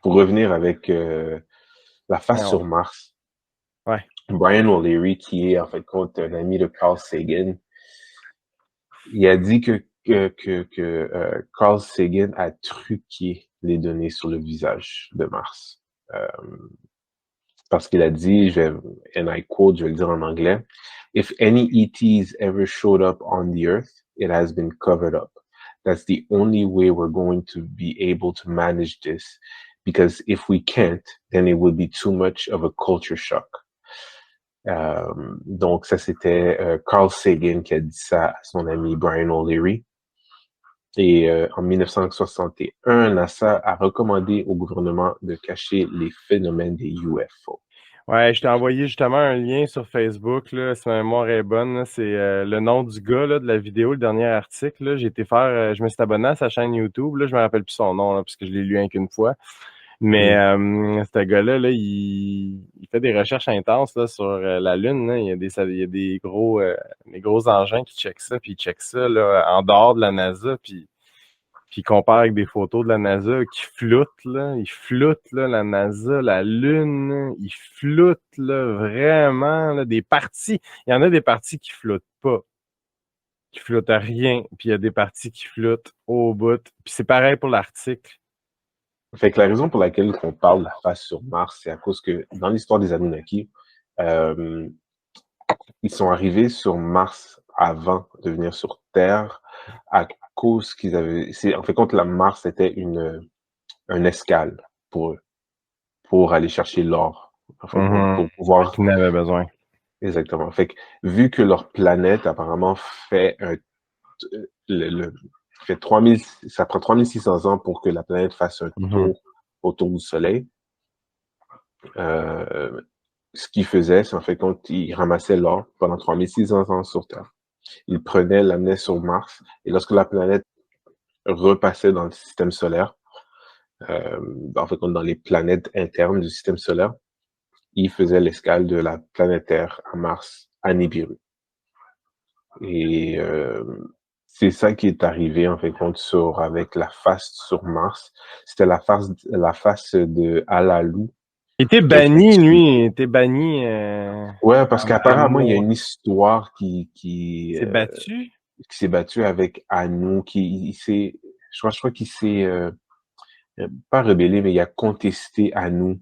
pour revenir avec la face Ouais, sur Mars, ouais. Brian O'Leary, qui est en fait compte un ami de Carl Sagan, il a dit que Carl Sagan a truqué les données sur le visage de Mars. Euh, Parce qu'il a dit, and I quote, je vais le dire en anglais, If any ETs ever showed up on the Earth, it has been covered up. That's the only way we're going to be able to manage this, because if we can't, then it would be too much of a culture shock. Donc ça, c'était Carl Sagan qui a dit ça à son ami Brian O'Leary. Et en 1961, NASA a recommandé au gouvernement de cacher les phénomènes des UFO. Ouais, je t'ai envoyé justement un lien sur Facebook, là, si ma mémoire est bonne, là, c'est le nom du gars là, de la vidéo, le dernier article. Là, j'ai été faire, je me suis abonné à sa chaîne YouTube, là, je me rappelle plus son nom, là, parce que je l'ai lu qu'une fois. Mais Mm. ce gars-là, là, il fait des recherches intenses là, sur la Lune. Là. Il y a des gros engins qui checkent ça, puis ils checkent ça là, en dehors de la NASA, puis il compare avec des photos de la NASA qui floutent, là. Ils floutent, là, la NASA, la Lune, là. Ils floutent, là, vraiment, là, des parties. Il y en a des parties qui floutent pas, qui floutent à rien, puis il y a des parties qui floutent au bout. Puis c'est pareil pour l'article. Fait que la raison pour laquelle on parle de la face sur Mars, c'est à cause que dans l'histoire des Anunnaki, euh, ils sont arrivés sur Mars avant de venir sur Terre à cause qu'ils avaient. En fait, compte, la Mars était un escale pour eux, pour aller chercher l'or. En fait, compte, Mhm. pour pouvoir. Qu'il n'avait besoin. Exactement. Fait que, vu que leur planète apparemment le, fait 3000, ça prend 3600 ans pour que la planète fasse un Mhm. tour autour du Soleil. Euh, Ce qu'ils faisaient, c'est en fait quand ils ramassaient l'or pendant 3600 ans sur Terre. Ils prenaient, l'amenaient sur Mars, et lorsque la planète repassait dans le système solaire, en fait, dans les planètes internes du système solaire, ils faisaient l'escale de la planète Terre à Mars, à Nibiru. Et c'est ça qui est arrivé, en fait, compte avec la face sur Mars. C'était la face de Alalu, Il était qui a été banni, tué. lui. Il était banni Ouais, parce à qu'apparemment, il y a mort. une histoire Il s'est battu. qui s'est battue avec Anu, je crois qu'il s'est pas rebellé, mais il a contesté Anu.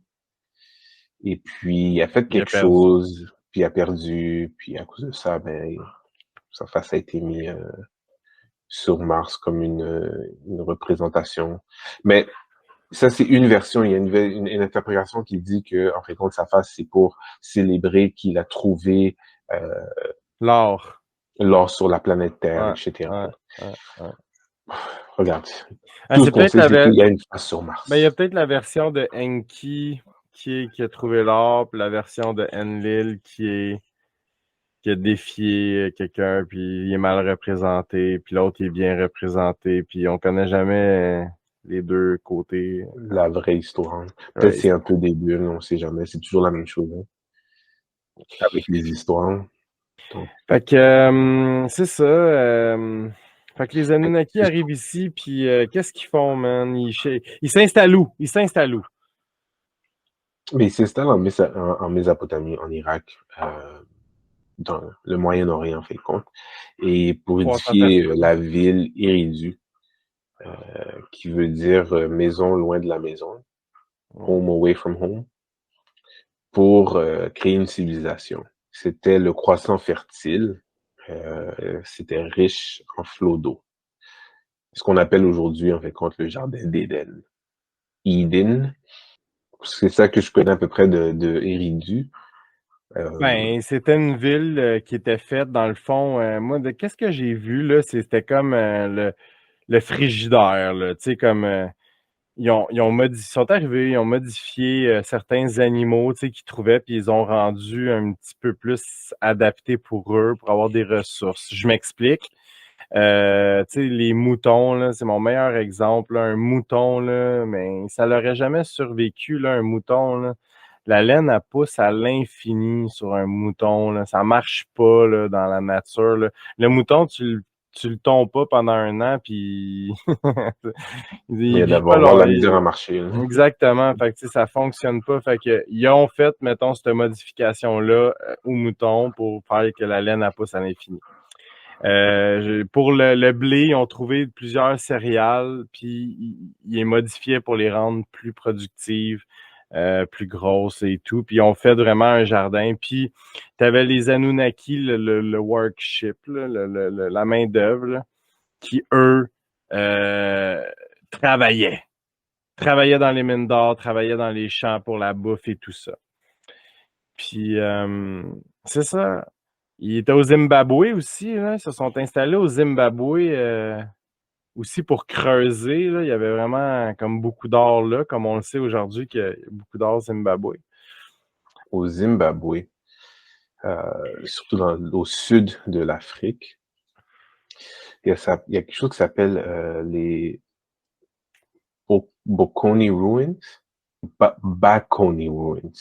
Et puis, il a fait Il a quelque perdu. chose, puis il a perdu, puis à cause de ça, ben, sa face a été mise sur Mars comme une représentation. Mais ça, c'est une version. Il y a une interprétation qui dit que, en fait, compte, sa face, c'est pour célébrer qu'il a trouvé euh, L'or. l'or sur la planète Terre, Ouais, etc. ouais, ouais, ouais. Regarde, Ah, tout ce c'est qu'on peut-être sait, c'est qu'il y a une face sur ben, il y a Mars. peut-être la version de Enki qui a trouvé l'or, puis la version de Enlil qui a défié quelqu'un, puis il est mal représenté, puis l'autre il est bien représenté, puis on connaît jamais les deux côtés. La vraie histoire, hein. Peut-être Ouais. c'est un peu des bulles, on sait jamais. C'est toujours la même chose, hein, avec les histoires. Donc, Fait que c'est ça. Fait que les Anunnaki c'est arrivent ici, puis qu'est-ce qu'ils font, man? Ils s'installent où? Ils s'installent où? Mais il s'installe en Mésopotamie, en Irak, dans le Moyen-Orient, en fait, compte, et pour 300 édifier personnes. la ville Eridu, qui veut dire maison loin de la maison, home away from home, pour créer une civilisation. C'était le croissant fertile, c'était riche en flots d'eau. Ce qu'on appelle aujourd'hui, en fait, compte, le jardin d'Éden. Eden, c'est ça que je connais à peu près de Eridu. Ben, c'était une ville qui était faite, dans le fond, moi, de qu'est-ce que j'ai vu, là, c'était comme le frigidaire, là, tu sais, comme, ils sont arrivés, ils ont modifié certains animaux, tu sais, qu'ils trouvaient, puis ils ont rendu un petit peu plus adaptés pour eux, pour avoir des ressources. Je m'explique. Tu sais, les moutons, là, c'est mon meilleur exemple, là. Un mouton, là, mais ça n'aurait jamais survécu, là, un mouton, là. La laine, elle pousse à l'infini sur un mouton, là. Ça marche pas, là, dans la nature, là. Le mouton, tu le tombes pas pendant 1 an, puis Mais il vit pas d'avoir la misère à marcher. Exactement. Fait que ça fonctionne pas. Fait que ils ont fait, mettons, cette modification-là au mouton pour faire que la laine pousse à l'infini. Pour le blé, ils ont trouvé plusieurs céréales, puis ils les modifiaient pour les rendre plus productives, plus grosses et tout. Puis ils ont fait vraiment un jardin. Puis tu avais les Anunnaki, le workship, là, la main-d'œuvre, qui, eux, travaillaient. Travaillaient dans les mines d'or, travaillaient dans les champs pour la bouffe et tout ça. Puis, c'est ça. Ils étaient au Zimbabwe aussi, là. Ils se sont installés au Zimbabwe aussi pour creuser, là. Il y avait vraiment comme beaucoup d'or là, comme on le sait aujourd'hui qu'il y a beaucoup d'or au Zimbabwe. Au Zimbabwe, surtout au sud de l'Afrique, il y a quelque chose qui s'appelle les Bokoni Ruins, Bakoni Ruins.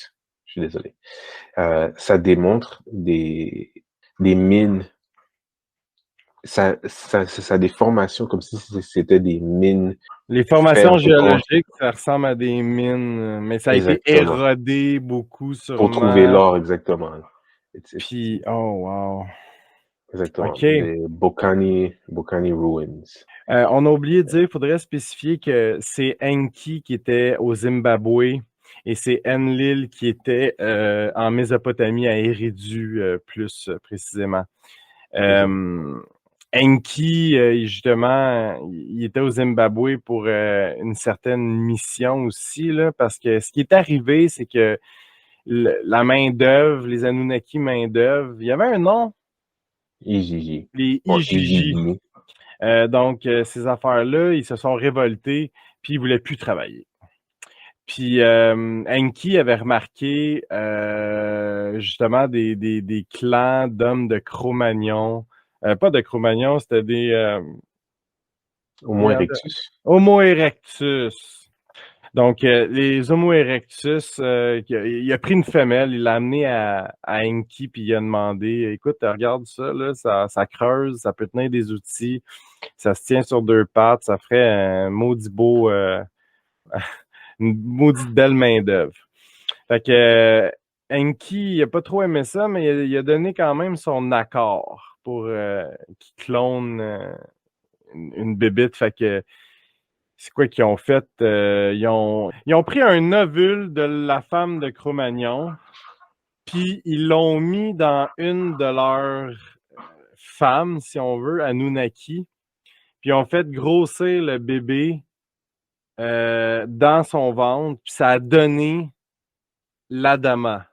Je suis désolé. Ça démontre des mines. Ça a des formations comme si c'était des mines. Les formations géologiques, ça ressemble à des mines, mais ça a été érodé beaucoup sûrement. Pour trouver l'or, exactement. Puis, oh wow. Exactement. Okay. Les Bokani Ruins. On a oublié de dire, il faudrait spécifier que c'est Enki qui était au Zimbabwe et c'est Enlil qui était en Mésopotamie à Eridu plus précisément. Enki, justement, il était au Zimbabwe pour une certaine mission aussi, là, parce que ce qui est arrivé, c'est que la main-d'œuvre, les Anunnaki main-d'œuvre, il y avait un nom. Ijiji. Les Ijiji. Donc, ces affaires-là, ils se sont révoltés, puis ils voulaient plus travailler. Puis Enki avait remarqué justement des clans d'hommes de Cro-Magnon. Pas de Cro-Magnon, c'était des... Homo erectus. Homo erectus. Donc, les Homo erectus, il a pris une femelle, il l'a amenée à Enki, puis il a demandé, écoute, regarde ça, là, ça creuse, ça peut tenir des outils, ça se tient sur 2 pattes, ça ferait un maudit beau, une maudite belle main-d'œuvre. Fait que Enki, il a pas trop aimé ça, mais il a donné quand même son accord pour qu'il clone une bébite. Fait que c'est quoi qu'ils ont fait? Ils ont pris un ovule de la femme de Cro-Magnon, puis ils l'ont mis dans une de leurs femmes, si on veut, Anunnaki, puis ils ont fait grossir le bébé dans son ventre, puis ça a donné l'Adama,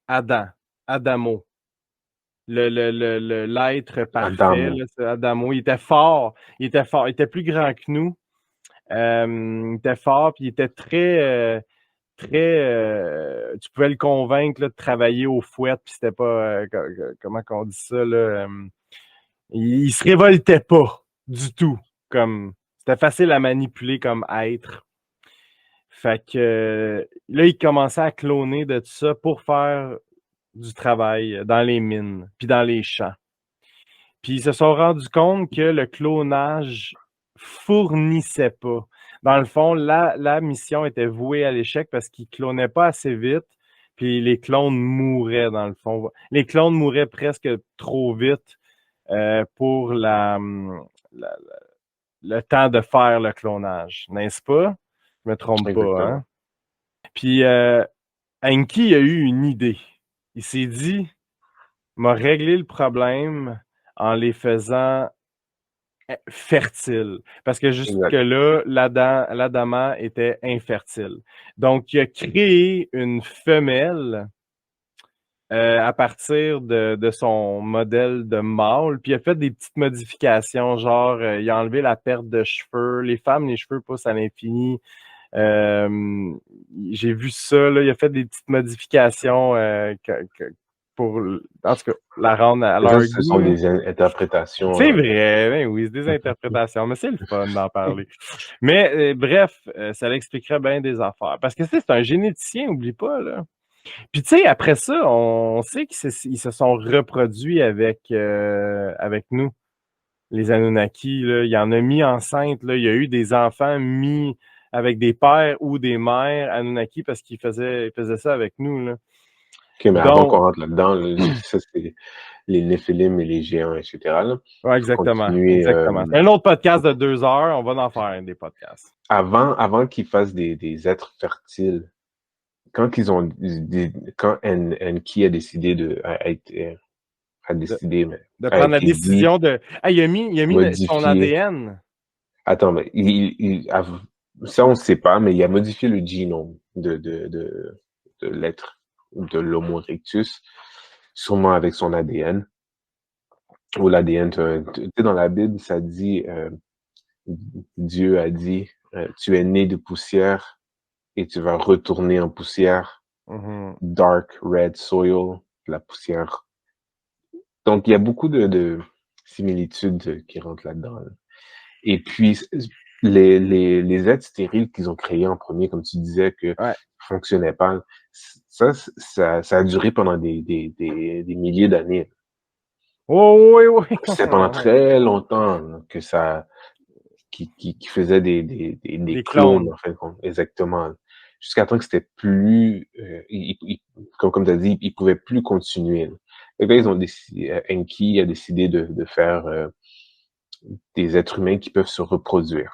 Adamo, l'être parfait, là, c'est Adamo. Il était fort, il était plus grand que nous. Il était fort, puis il était très, tu pouvais le convaincre là, de travailler au fouet, puis c'était pas, comment qu'on dit ça, là, il se révoltait pas du tout, comme, c'était facile à manipuler comme être. Fait que là, il commençait à cloner de tout ça pour faire du travail dans les mines, puis dans les champs. Puis ils se sont rendus compte que le clonage fournissait pas. Dans le fond, la mission était vouée à l'échec parce qu'ils clonaient pas assez vite, puis les clones mouraient dans le fond. Les clones mouraient presque trop vite pour le temps de faire le clonage, n'est-ce pas? Je me trompe pas, hein? Puis Enki a eu une idée. Il s'est dit, m'a réglé le problème en les faisant fertiles. Parce que jusque-là, l'Adama était infertile. Donc, il a créé une femelle à partir de son modèle de mâle, puis il a fait des petites modifications, genre, il a enlevé la perte de cheveux. Les femmes, les cheveux poussent à l'infini. J'ai vu ça, là, il a fait des petites modifications pour, en tout cas, la rendre à leur goût. Ce sont des interprétations. C'est vrai, ben oui, c'est des interprétations, mais c'est le fun d'en parler. Mais bref, ça l'expliquerait bien des affaires. Parce que c'est un généticien, oublie pas, là. Puis tu sais, après ça, on sait qu'ils se sont reproduits avec nous. les Anunnaki, là. Il y en a mis enceintes, là. Il y a eu des enfants mis avec des pères ou des mères Anunnaki parce qu'ils faisaient ça avec nous, là. OK, mais avant Donc, qu'on rentre là-dedans, là, ça, c'est les Néphilim et les géants, etc., là. ouais, Pour exactement, continuer, exactement. C'est un autre podcast de 2 heures. On va en faire des podcasts. avant qu'ils fassent des êtres fertiles, quand ils ont quand Enki a décidé a De, décidé, mais de a prendre la été dit, décision de. Ah, il a mis son modifier. ADN. Attends, mais ça, on ne sait pas, mais il a modifié le génome de l'être, de l'Homo erectus, sûrement avec son ADN. Ou l'ADN, tu sais, dans la Bible, ça dit, Dieu a dit, tu es né de poussière et tu vas retourner en poussière, Mhm. dark red soil, la poussière. Donc, il y a beaucoup de similitudes qui rentrent là-dedans, là. Et puis, les êtres stériles qu'ils ont créés en premier, comme tu disais, que Ouais. fonctionnaient pas, ça a duré pendant des milliers d'années. Oh, oui, oui. C'est pendant très longtemps là, que ça, qui faisait des Des clones, clones. en fin de compte. Exactement. Jusqu'à temps que c'était plus, comme tu as dit, ils pouvaient plus continuer, là. Et là, ils ont décidé, Enki a décidé de faire des êtres humains qui peuvent se reproduire.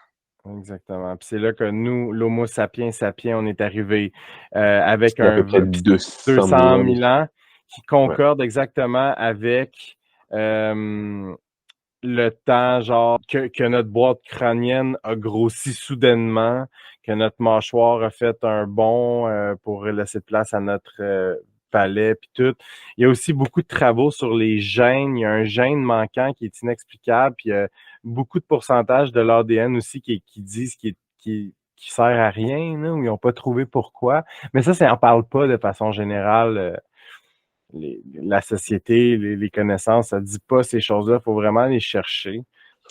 Exactement. Puis c'est là que nous, l'Homo sapiens sapiens, on est arrivé avec C'était à peu près puis 200 000 200 ans. 000 ans qui Ouais. concorde exactement avec euh, le temps, genre, que notre boîte crânienne a grossi soudainement, que notre mâchoire a fait un bond pour laisser place à notre palais, puis tout. Il y a aussi beaucoup de travaux sur les gènes. Il y a un gène manquant qui est inexplicable, puis il y a beaucoup de pourcentage de l'ADN aussi qui disent qui sert à rien, là, ou ils n'ont pas trouvé pourquoi. Mais ça n'en parle pas de façon générale. La société, les connaissances, ça dit pas ces choses-là. Il faut vraiment les chercher.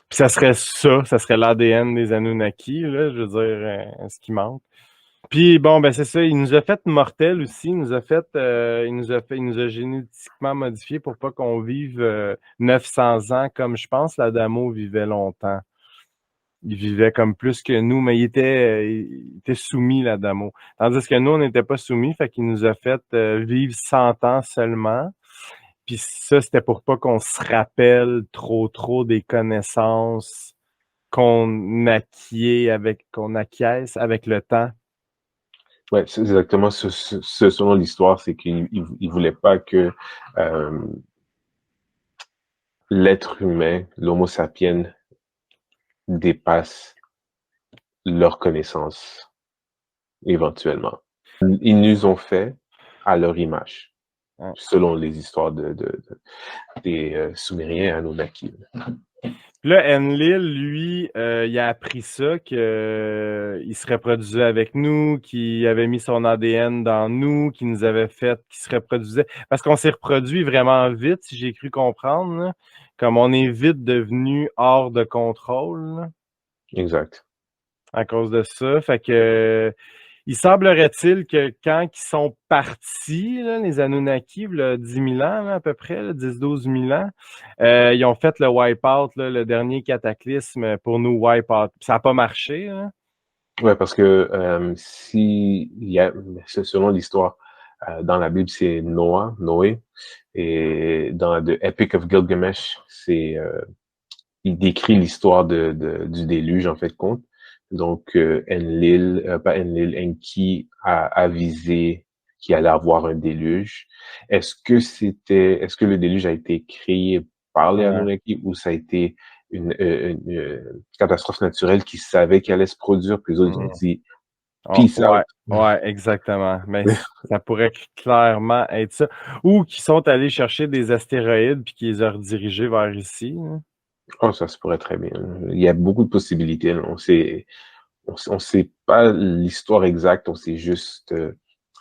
Puis ça serait l'ADN des Anunnaki, là, je veux dire, ce qui manque. Puis bon, ben c'est ça, il nous a fait mortels aussi, il nous a génétiquement modifiés pour pas qu'on vive 900 ans comme je pense l'Adamo vivait longtemps. Il vivait comme plus que nous, mais il était soumis l'Adamo. Tandis que nous, on n'était pas soumis, fait qu'il nous a fait vivre 100 ans seulement. Puis ça, c'était pour pas qu'on se rappelle trop des connaissances qu'on acquiesce avec le temps. Ouais, c'est exactement ce selon l'histoire, c'est qu'il voulait pas que euh, l'être humain, l'Homo sapiens, dépasse leur connaissance éventuellement. Ils nous ont fait à leur image, Hein. selon les histoires des Sumériens et Anunnaki. Puis là, Enlil, lui, il a appris ça, il se reproduisait avec nous, qu'il avait mis son ADN dans nous, qu'il nous avait fait, qu'il se reproduisait. Parce qu'on s'est reproduit vraiment vite, si j'ai cru comprendre, là. Comme on est vite devenu hors de contrôle, là, Exact. à cause de ça. Fait que il semblerait-il que quand ils sont partis, là, les Anunnaki, là, 10 000 ans là, à peu près, là, 10-12 000 ans, ils ont fait le wipe-out, là, le dernier cataclysme pour nous wipe-out. Ça n'a pas marché. Là. Ouais, parce que si il y a, selon l'histoire, dans la Bible, c'est Noé, et dans The Epic of Gilgamesh, il décrit l'histoire du déluge, en fait, compte. Donc, pas Enlil, Enki a avisé qu'il allait avoir un déluge. Est-ce que le déluge a été créé par les Ouais. Anunnaki ou ça a été une catastrophe naturelle qui savait qu'elle allait se produire, puis les autres ont Mm. dit Oh, peace out. ouais, exactement. Mais ça pourrait clairement être ça. Ou qu'ils sont allés chercher des astéroïdes puis qu'ils les ont redirigés vers ici. Là. Oh, ça se pourrait très bien. Il y a beaucoup de possibilités, là. On sait pas l'histoire exacte, on sait juste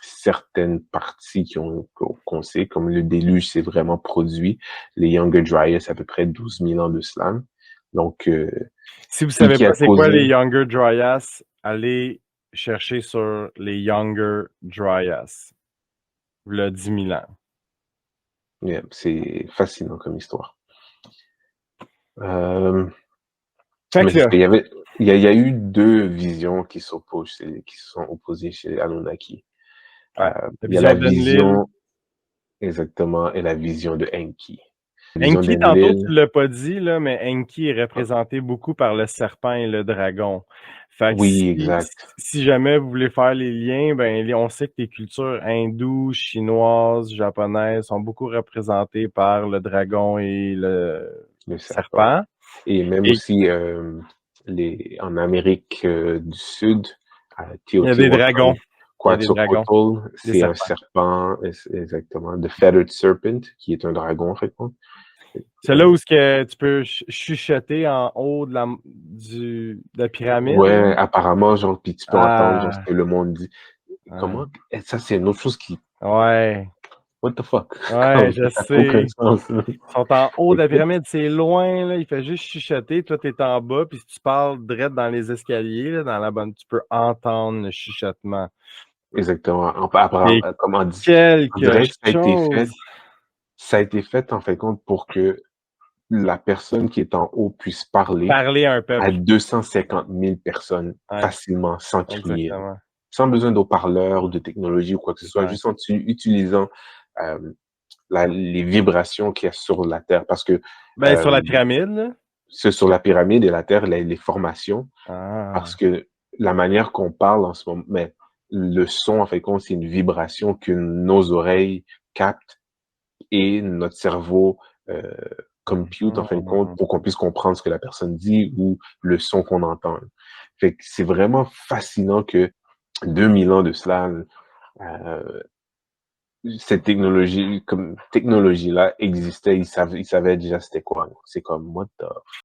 certaines parties qu'on sait, comme le déluge s'est vraiment produit. Les Younger Dryas, à peu près 12 000 ans de cela. Donc, Si vous et savez qui pas a c'est quoi causé, les Younger Dryas, allez chercher sur les Younger Dryas. Le 10 000 ans. yeah, c'est fascinant comme histoire. Fait Mais que c'est là, qu'il y avait, il y a eu deux visions qui s'opposent, qui se sont opposées chez les Anunnaki. ouais, la Il y a la vision d'Enlil. vision, exactement, et la vision de Enki. La vision Enki, tantôt, tu d'Enlil, l'as pas dit, là, mais Enki est représenté beaucoup par le serpent et le dragon. Fait que oui, exact, si jamais vous voulez faire les liens, ben, on sait que les cultures hindoues, chinoises, japonaises sont beaucoup représentées par le dragon et le le serpent. serpent. Et même Et aussi, en Amérique du Sud, il y a des Teotihuacan, dragons. Il y a des dragons, Quetzalcoatl, des c'est un serpents. serpent, exactement, the Feathered Serpent, qui est un dragon, en fait. C'est là Euh, où ce que tu peux chuchoter en haut de la pyramide, là. ouais, apparemment, genre, puis tu peux entendre, genre, ce Ah, que le monde dit. ouais. Comment? Et ça, c'est une autre chose qui, Ouais. what the fuck? Ouais, Comme, je ça n'a aucun sais. sens. Ils sont en haut de la Écoute, pyramide, c'est loin, là. Il fait juste chuchoter. Toi, t'es en bas, puis si tu parles direct dans les escaliers, là, dans la bonne, tu peux entendre le chuchotement. exactement. Apparemment, C'est on quelque dirait que chose. ça a été fait, en fait, compte, pour que la personne qui est en haut puisse parler Parler à un à peuple. 250 000 personnes Ouais, facilement, sans crier, exactement. sans besoin d'haut-parleurs ou de technologie ou quoi que ce soit, Ouais. juste en utilisant euh, les vibrations qu'il y a sur la Terre. Parce que Ben, sur la pyramide, là. c'est sur la pyramide et la Terre, les formations, parce Ah. que la manière qu'on parle en ce moment, mais le son, en fait, compte, c'est une vibration que nos oreilles captent et notre cerveau euh, compute, en fin de compte, Mhm. pour qu'on puisse comprendre ce que la personne dit ou le son qu'on entend. Fait que c'est vraiment fascinant que 2000 ans de cela, euh, cette technologie, comme technologie-là existait, ils savaient déjà c'était quoi. C'est comme, what the